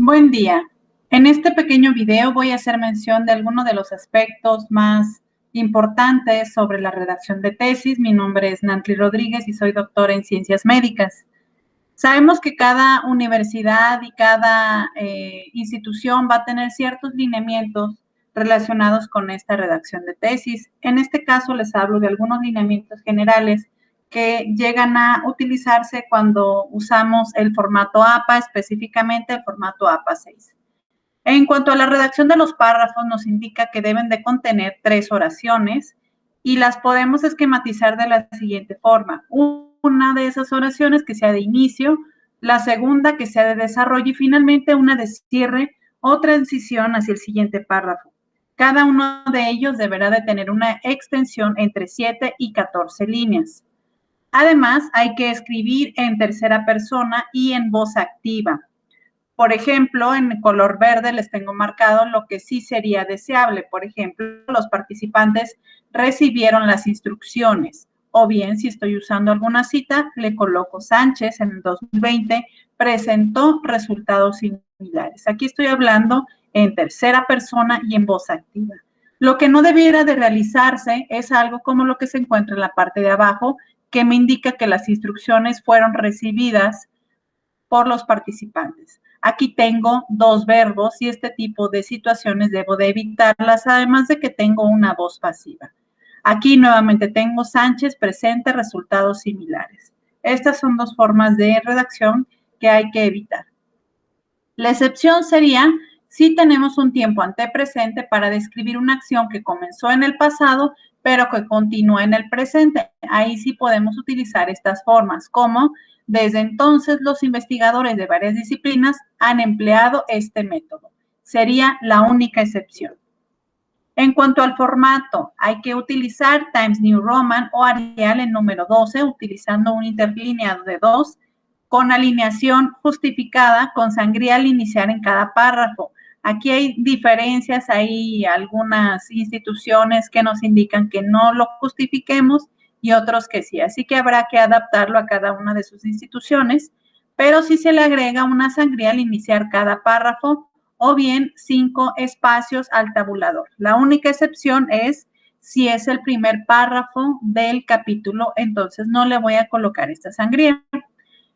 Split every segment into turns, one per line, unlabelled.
Buen día. En este pequeño video voy a hacer mención de algunos de los aspectos más importantes sobre la redacción de tesis. Mi nombre es Nantli Rodríguez y soy doctora en Ciencias Médicas. Sabemos que cada universidad y cada institución va a tener ciertos lineamientos relacionados con esta redacción de tesis. En este caso les hablo de algunos lineamientos generales que llegan a utilizarse cuando usamos el formato APA, específicamente el formato APA 6. En cuanto a la redacción de los párrafos, nos indica que deben de contener 3 oraciones y las podemos esquematizar de la siguiente forma. Una de esas oraciones que sea de inicio, la segunda que sea de desarrollo y finalmente una de cierre o transición hacia el siguiente párrafo. Cada uno de ellos deberá de tener una extensión entre 7 y 14 líneas. Además, hay que escribir en tercera persona y en voz activa. Por ejemplo, en color verde les tengo marcado lo que sí sería deseable. Por ejemplo, los participantes recibieron las instrucciones. O bien, si estoy usando alguna cita, le coloco Sánchez en el 2020 presentó resultados similares. Aquí estoy hablando en tercera persona y en voz activa. Lo que no debiera de realizarse es algo como lo que se encuentra en la parte de abajo, que me indica que las instrucciones fueron recibidas por los participantes. Aquí tengo 2 verbos y este tipo de situaciones debo de evitarlas, además de que tengo una voz pasiva. Aquí nuevamente tengo Sánchez presente resultados similares. Estas son 2 formas de redacción que hay que evitar. La excepción sería si tenemos un tiempo antepresente para describir una acción que comenzó en el pasado, pero que continúa en el presente. Ahí sí podemos utilizar estas formas, como desde entonces los investigadores de varias disciplinas han empleado este método. Sería la única excepción. En cuanto al formato, hay que utilizar Times New Roman o Arial en número 12, utilizando un interlineado de 2, con alineación justificada con sangría al iniciar en cada párrafo. Aquí hay diferencias, hay algunas instituciones que nos indican que no lo justifiquemos y otros que sí, así que habrá que adaptarlo a cada una de sus instituciones, pero sí se le agrega una sangría al iniciar cada párrafo o bien 5 espacios al tabulador. La única excepción es si es el primer párrafo del capítulo, entonces no le voy a colocar esta sangría.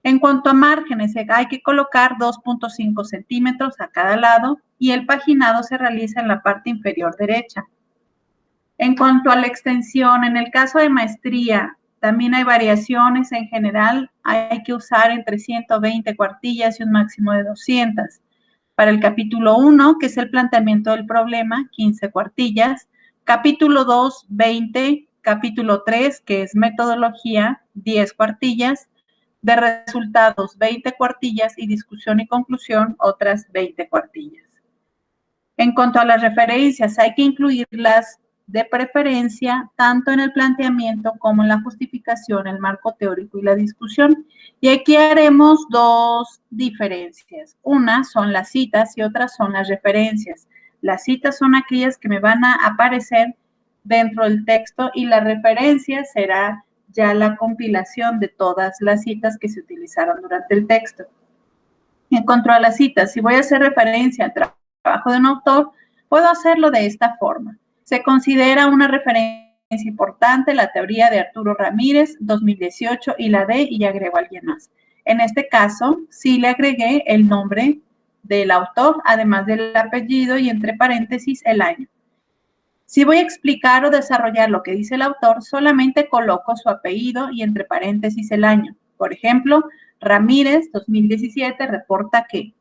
En cuanto a márgenes, hay que colocar 2.5 centímetros a cada lado y el paginado se realiza en la parte inferior derecha. En cuanto a la extensión, en el caso de maestría, también hay variaciones. En general, hay que usar entre 120 cuartillas y un máximo de 200. Para el capítulo 1, que es el planteamiento del problema, 15 cuartillas. Capítulo 2, 20. Capítulo 3, que es metodología, 10 cuartillas. De resultados, 20 cuartillas y discusión y conclusión, otras 20 cuartillas. En cuanto a las referencias, hay que incluirlas de preferencia tanto en el planteamiento como en la justificación, el marco teórico y la discusión. Y aquí haremos 2 diferencias. Una son las citas y otras son las referencias. Las citas son aquellas que me van a aparecer dentro del texto y la referencia será ya la compilación de todas las citas que se utilizaron durante el texto. En cuanto a las citas, si voy a hacer referencia al trabajo de un autor, puedo hacerlo de esta forma. Se considera una referencia importante la teoría de Arturo Ramírez, 2018, y la de, y agrego a alguien más. En este caso, sí le agregué el nombre del autor, además del apellido y entre paréntesis el año. Si voy a explicar o desarrollar lo que dice el autor, solamente coloco su apellido y entre paréntesis el año. Por ejemplo, Ramírez, 2017, reporta que.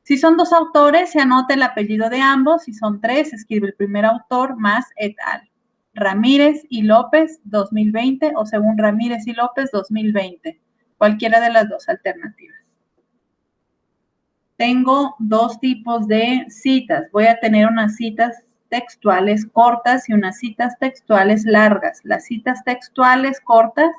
Si son 2 autores, se anota el apellido de ambos. Si son 3, se escribe el primer autor más et al. Ramírez y López, 2020, o según Ramírez y López, 2020. Cualquiera de las 2 alternativas. Tengo 2 tipos de citas. Voy a tener unas citas textuales cortas y unas citas textuales largas. Las citas textuales cortas,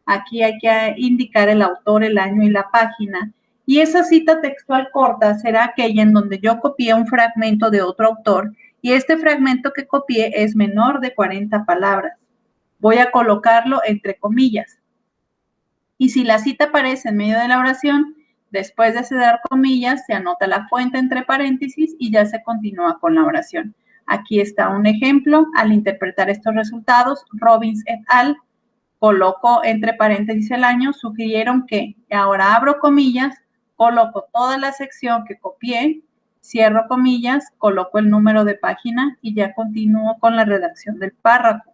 aquí hay que indicar el autor, el año y la página. Y esa cita textual corta será aquella en donde yo copié un fragmento de otro autor y este fragmento que copié es menor de 40 palabras. Voy a colocarlo entre comillas. Y si la cita aparece en medio de la oración, Después de cerrar comillas, se anota la fuente entre paréntesis y ya se continúa con la oración. Aquí está un ejemplo. Al interpretar estos resultados, Robbins et al. Coloco entre paréntesis el año, sugirieron que ahora abro comillas, coloco toda la sección que copié, cierro comillas, coloco el número de página y ya continúo con la redacción del párrafo.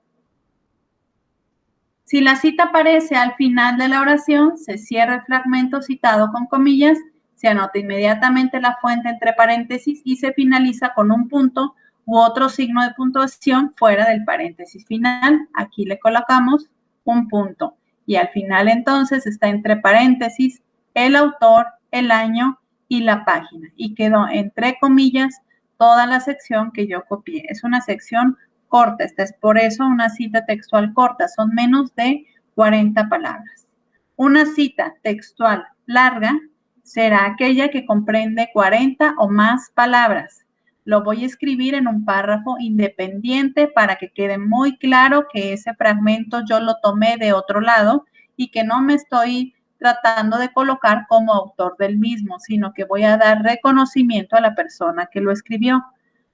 Si la cita aparece al final de la oración, se cierra el fragmento citado con comillas, se anota inmediatamente la fuente entre paréntesis y se finaliza con un punto u otro signo de puntuación fuera del paréntesis final. Aquí le colocamos un punto y al final entonces está entre paréntesis el autor, el año y la página y quedó entre comillas toda la sección que yo copié. Es una sección corta, esta es por eso una cita textual corta, son menos de 40 palabras. Una cita textual larga será aquella que comprende 40 o más palabras. Lo voy a escribir en un párrafo independiente para que quede muy claro que ese fragmento yo lo tomé de otro lado y que no me estoy tratando de colocar como autor del mismo, sino que voy a dar reconocimiento a la persona que lo escribió.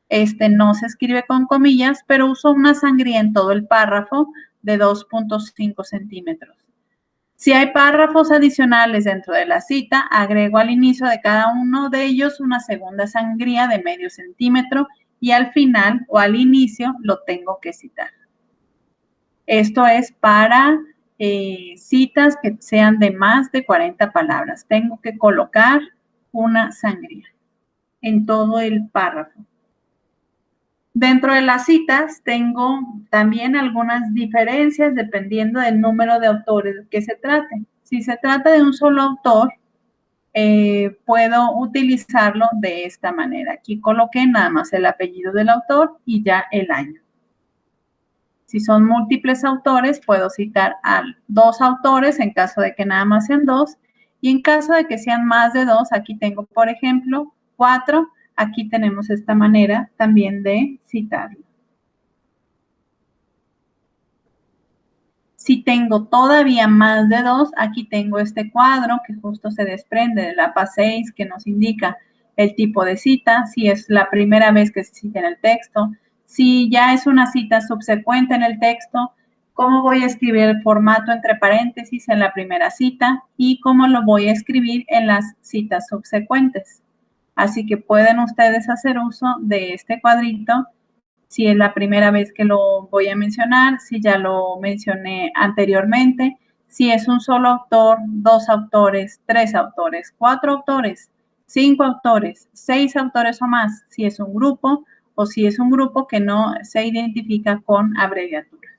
Este no se escribe con comillas, pero uso una sangría en todo el párrafo de 2.5 centímetros. Si hay párrafos adicionales dentro de la cita, agrego al inicio de cada uno de ellos una segunda sangría de medio centímetro y al final o al inicio lo tengo que citar. Esto es para citas que sean de más de 40 palabras. Tengo que colocar una sangría en todo el párrafo. Dentro de las citas tengo también algunas diferencias dependiendo del número de autores que se trate. Si se trata de un solo autor, puedo utilizarlo de esta manera. Aquí coloqué nada más el apellido del autor y ya el año. Si son múltiples autores, puedo citar a 2 autores en caso de que nada más sean 2. Y en caso de que sean más de 2, aquí tengo, por ejemplo, 4. Aquí tenemos esta manera también de citarlo. Si tengo todavía más de 2, aquí tengo este cuadro que justo se desprende del APA 6 que nos indica el tipo de cita, si es la primera vez que se cita en el texto, si ya es una cita subsecuente en el texto, cómo voy a escribir el formato entre paréntesis en la primera cita y cómo lo voy a escribir en las citas subsecuentes. Así que pueden ustedes hacer uso de este cuadrito si es la primera vez que lo voy a mencionar, si ya lo mencioné anteriormente, si es un solo autor, 2 autores, 3 autores, 4 autores, 5 autores, 6 autores o más, si es un grupo o si es un grupo que no se identifica con abreviaturas.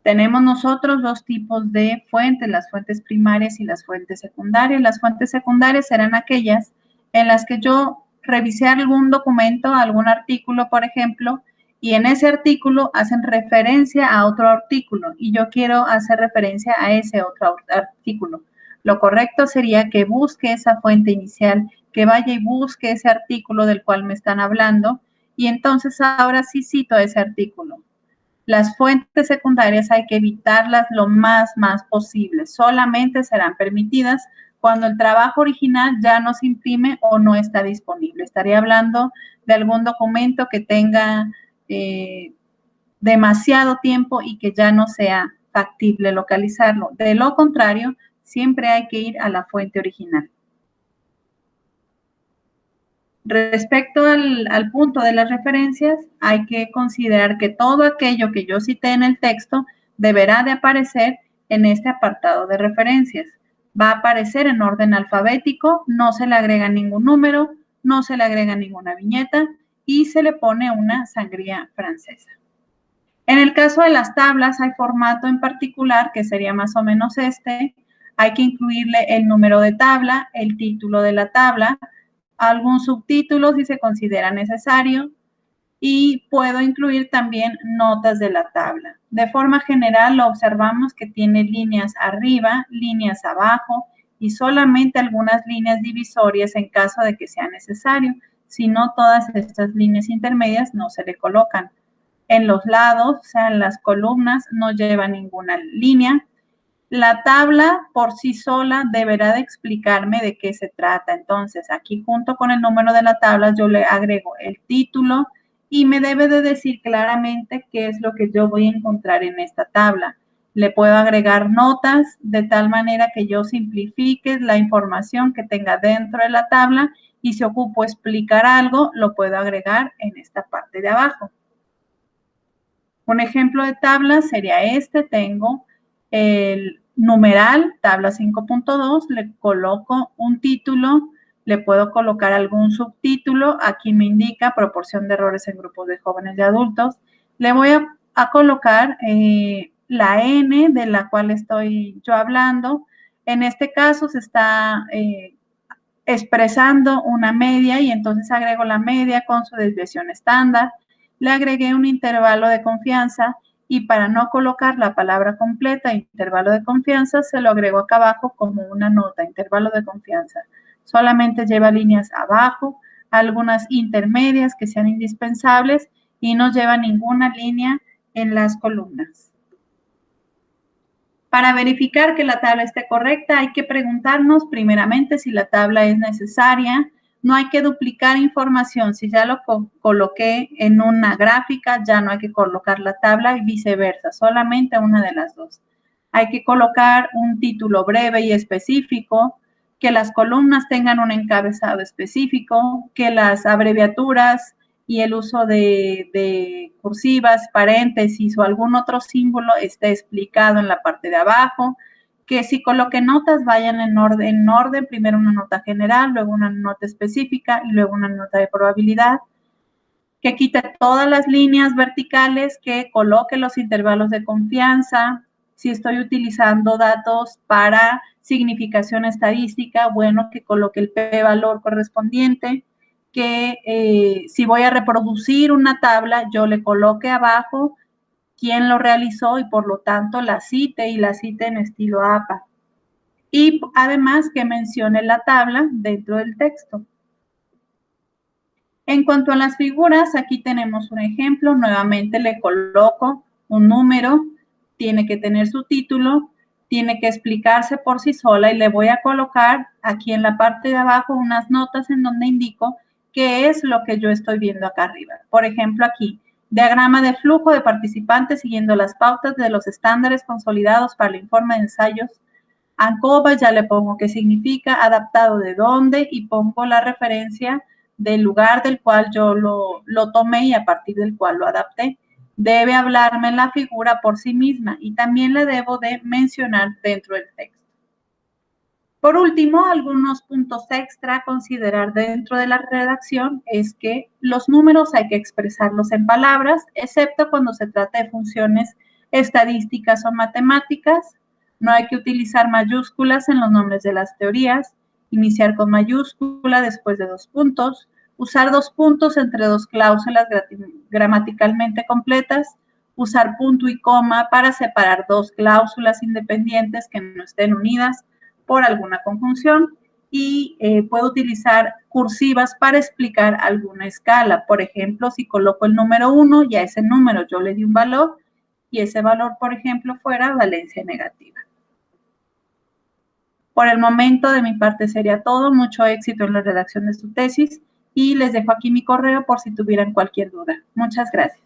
Tenemos nosotros 2 tipos de fuentes, las fuentes primarias y las fuentes secundarias. Las fuentes secundarias serán aquellas en las que yo revisé algún documento, algún artículo, por ejemplo, y en ese artículo hacen referencia a otro artículo y yo quiero hacer referencia a ese otro artículo. Lo correcto sería que busque esa fuente inicial, que vaya y busque ese artículo del cual me están hablando y entonces ahora sí cito ese artículo. Las fuentes secundarias hay que evitarlas lo más posible. Solamente serán permitidas cuando el trabajo original ya no se imprime o no está disponible. Estaría hablando de algún documento que tenga demasiado tiempo y que ya no sea factible localizarlo. De lo contrario, siempre hay que ir a la fuente original. Respecto al punto de las referencias, hay que considerar que todo aquello que yo cité en el texto deberá de aparecer en este apartado de referencias. Va a aparecer en orden alfabético, no se le agrega ningún número, no se le agrega ninguna viñeta y se le pone una sangría francesa. En el caso de las tablas, hay formato en particular que sería más o menos este. Hay que incluirle el número de tabla, el título de la tabla, algún subtítulo si se considera necesario y puedo incluir también notas de la tabla. De forma general lo observamos que tiene líneas arriba, líneas abajo y solamente algunas líneas divisorias en caso de que sea necesario. Si no, todas estas líneas intermedias no se le colocan. En los lados, o sea, en las columnas no lleva ninguna línea La tabla por sí sola deberá de explicarme de qué se trata. Entonces, aquí junto con el número de la tabla yo le agrego el título y me debe de decir claramente qué es lo que yo voy a encontrar en esta tabla. Le puedo agregar notas de tal manera que yo simplifique la información que tenga dentro de la tabla y si ocupo explicar algo, lo puedo agregar en esta parte de abajo. Un ejemplo de tabla sería este. Tengo el numeral, tabla 5.2, le coloco un título, le puedo colocar algún subtítulo, aquí me indica proporción de errores en grupos de jóvenes y adultos. Le voy a colocar la N de la cual estoy yo hablando. En este caso se está expresando una media y entonces agrego la media con su desviación estándar. Le agregué un intervalo de confianza y para no colocar la palabra completa, intervalo de confianza, se lo agrego acá abajo como una nota, intervalo de confianza. Solamente lleva líneas abajo, algunas intermedias que sean indispensables y no lleva ninguna línea en las columnas. Para verificar que la tabla esté correcta, hay que preguntarnos primeramente si la tabla es necesaria. No hay que duplicar información. Si ya lo coloqué en una gráfica, ya no hay que colocar la tabla y viceversa, solamente una de las dos. Hay que colocar un título breve y específico, que las columnas tengan un encabezado específico, que las abreviaturas y el uso de cursivas, paréntesis o algún otro símbolo esté explicado en la parte de abajo, que si coloque notas vayan en orden, primero una nota general, luego una nota específica y luego una nota de probabilidad, que quite todas las líneas verticales, que coloque los intervalos de confianza. Si estoy utilizando datos para significación estadística, bueno, que coloque el p-valor correspondiente, que si voy a reproducir una tabla, yo le coloque abajo quién lo realizó y por lo tanto la cite en estilo APA. Y además que mencione la tabla dentro del texto. En cuanto a las figuras, aquí tenemos un ejemplo. Nuevamente le coloco un número, tiene que tener su título, tiene que explicarse por sí sola y le voy a colocar aquí en la parte de abajo unas notas en donde indico qué es lo que yo estoy viendo acá arriba. Por ejemplo, aquí, diagrama de flujo de participantes siguiendo las pautas de los estándares consolidados para el informe de ensayos ANCOVA, ya le pongo qué significa, adaptado de dónde y pongo la referencia del lugar del cual yo lo tomé y a partir del cual lo adapté. Debe hablarme la figura por sí misma y también la debo de mencionar dentro del texto. Por último, algunos puntos extra a considerar dentro de la redacción es que los números hay que expresarlos en palabras, excepto cuando se trata de funciones estadísticas o matemáticas. No hay que utilizar mayúsculas en los nombres de las teorías, iniciar con mayúscula después de 2 puntos, usar 2 puntos entre 2 cláusulas gramaticalmente completas, usar punto y coma para separar 2 cláusulas independientes que no estén unidas por alguna conjunción y puedo utilizar cursivas para explicar alguna escala. Por ejemplo, si coloco el número 1 y a ese número yo le di un valor y ese valor, por ejemplo, fuera valencia negativa. Por el momento, de mi parte sería todo. Mucho éxito en la redacción de su tesis y les dejo aquí mi correo por si tuvieran cualquier duda. Muchas gracias.